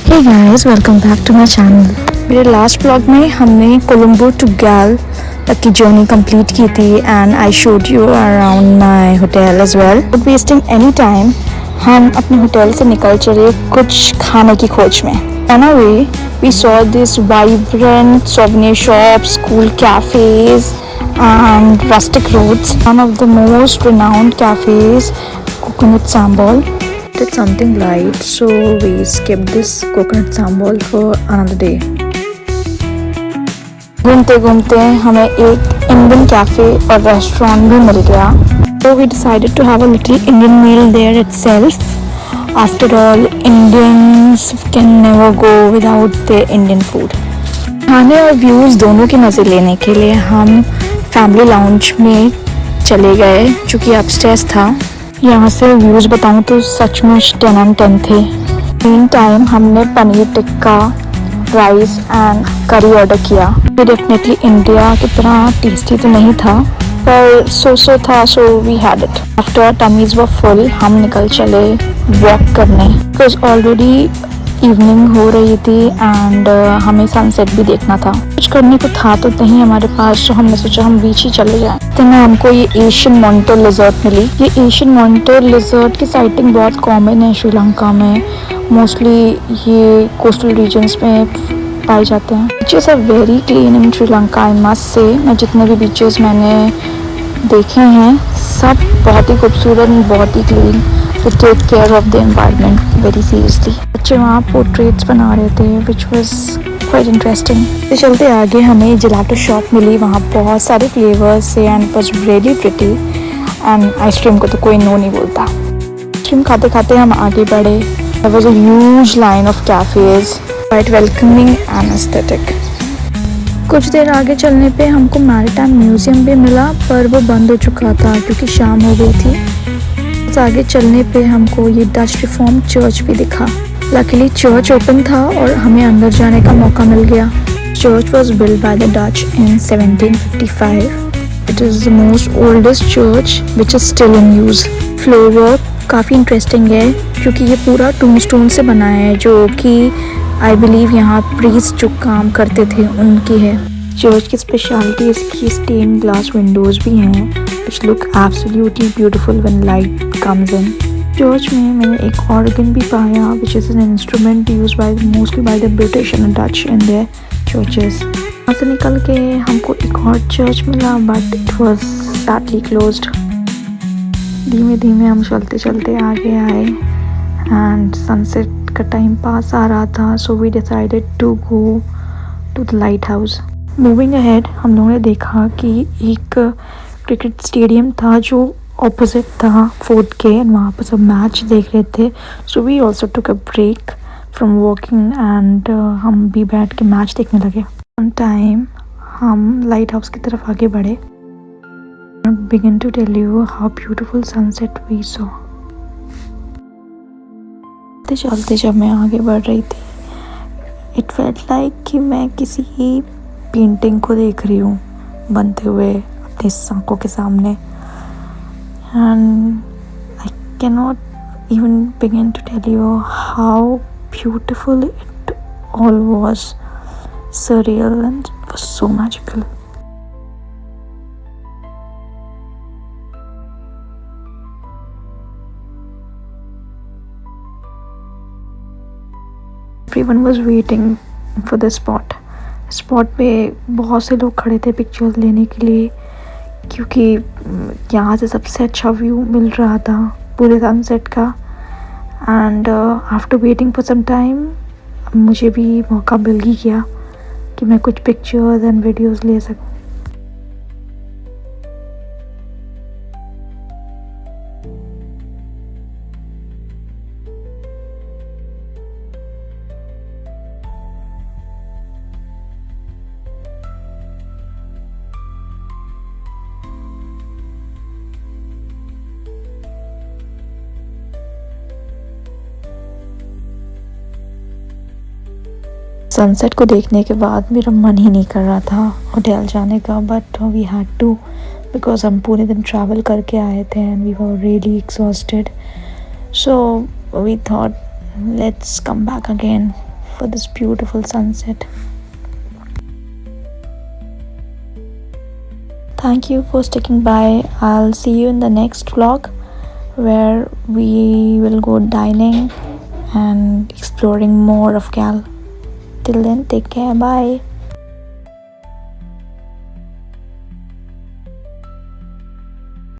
Hey guys, welcome back to my channel. मेरे last blog में हमने कोलंबो टू गैल तक की जर्नी कंप्लीट की थी and I showed you around my hotel as well. With wasting any time हम अपने होटल से निकल चले कुछ खाने की खोज में. On our way, we saw this vibrant souvenir shops, cool cafes and rustic roads. One of the most renowned cafes, Coconut Sambal. It's something light, so we skipped this coconut sambal for another day. घूमते घूमते हमें एक Indian cafe और restaurant भी मिल गया. So we decided to have a little Indian meal there itself. After all, Indians can never go without their Indian food. खाने और views दोनों के मज़े लेने के लिए हम फैमिली लाउंज में चले गए जो कि अपस्टेयर्स था. यहाँ से व्यूज़ बताऊँ तो सचमुच 10 and 10 थे. मेन टाइम हमने पनीर टिक्का, राइस एंड करी ऑर्डर किया. ये डेफिनेटली इंडिया की तरह टेस्टी तो नहीं था पर सो था, so we had it. After tummies were full हम निकल चले वॉक करने. बिकॉज ऑलरेडी इवनिंग हो रही थी एंड हमें सनसेट भी देखना था. कुछ करने को था तो नहीं हमारे पास, तो हमने सोचा हम बीच ही चले जाएं. तो में हमको ये एशियन मॉनिटर लिजर्ड मिली. ये एशियन मॉनिटर लिजर्ड की साइटिंग बहुत कॉमन है श्रीलंका में. मोस्टली ये कोस्टल रीजन्स में पाए जाते हैं. Beaches are very clean in Sri Lanka, I must say. मैं जितने भी बीचेस मैंने देखे हैं सब बहुत ही खूबसूरत, बहुत ही clean. To take care of the environment very seriously. बच्चे वहाँ पोर्ट्रेट्स बना रहे थे which was quite interesting. तो चलते आगे हमें जेलाटो शॉप मिली. वहाँ बहुत सारे फ्लेवर्स थे and it was really pretty. and ice cream को तो कोई नो नहीं बोलता. आइसक्रीम खाते खाते हम आगे बढ़े. There was a huge line of cafes, quite welcoming and aesthetic. कुछ देर आगे चलने पे हमको मैरीटाइम म्यूजियम भी मिला पर वो बंद हो चुका था क्योंकि शाम हो गई थी. आगे चलने पे हमको ये डच रिफॉर्म चर्च भी दिखा. लकीली चर्च ओपन था और हमें अंदर जाने का मौका मिल गया. Church was built by the Dutch in 1755. It is the most oldest church which is still in use. Floor work काफ़ी इंटरेस्टिंग है क्योंकि ये पूरा टूमस्टोन से बना है जो कि आई बिलीव यहाँ प्रीस्ट जो काम करते थे उनकी है. चर्च की स्पेशलिटी इसकी स्टेन ग्लास विंडोज़ भी हैं which look absolutely beautiful when light comes in. Church में मैंने एक ऑर्गन भी पाया which is an instrument used mostly by the British and Dutch in their churches. वहाँ से निकल के हमको एक और चर्च मिला but it was sadly closed. धीमे धीमे हम चलते चलते आगे आए and sunset का टाइम पास आ रहा था, so we decided to go to the lighthouse. Moving ahead हम लोगों ने देखा कि एक क्रिकेट स्टेडियम था जो ऑपोजिट था फोर्ट के एंड वहाँ पर सब मैच देख रहे थे. So we also took a break from walking and हम भी बैठ के मैच देखने लगे. ऑन टाइम हम लाइट हाउस की तरफ आगे बढ़े. Begin to tell you how beautiful sunset we saw. चलते जब मैं आगे बढ़ रही थी इट फेल्ट लाइक कि मैं किसी पेंटिंग को देख रही हूँ बनते हुए अपनी आंखों के सामने. And I can not even begin to tell you how beautiful it all was. surreal and it was so magical. Everyone was waiting for the spot. Spot पे बहुत से लोग खड़े थे पिक्चर्स लेने के लिए क्योंकि यहाँ से सबसे अच्छा व्यू मिल रहा था पूरे सनसेट का. And after waiting for some time मुझे भी मौका मिल ही गया कि मैं कुछ पिक्चर्स एंड वीडियोस ले सकूँ. सनसेट को देखने के बाद मेरा मन ही नहीं कर रहा था होटल जाने का, but we had to because हम पूरे दिन ट्रैवल करके आए थे and we were really exhausted. So we thought let's come back again for this beautiful sunset. Thank you for sticking by. I'll see you in the next vlog where we will go dining and exploring more of Gal. Till then, take care. Bye.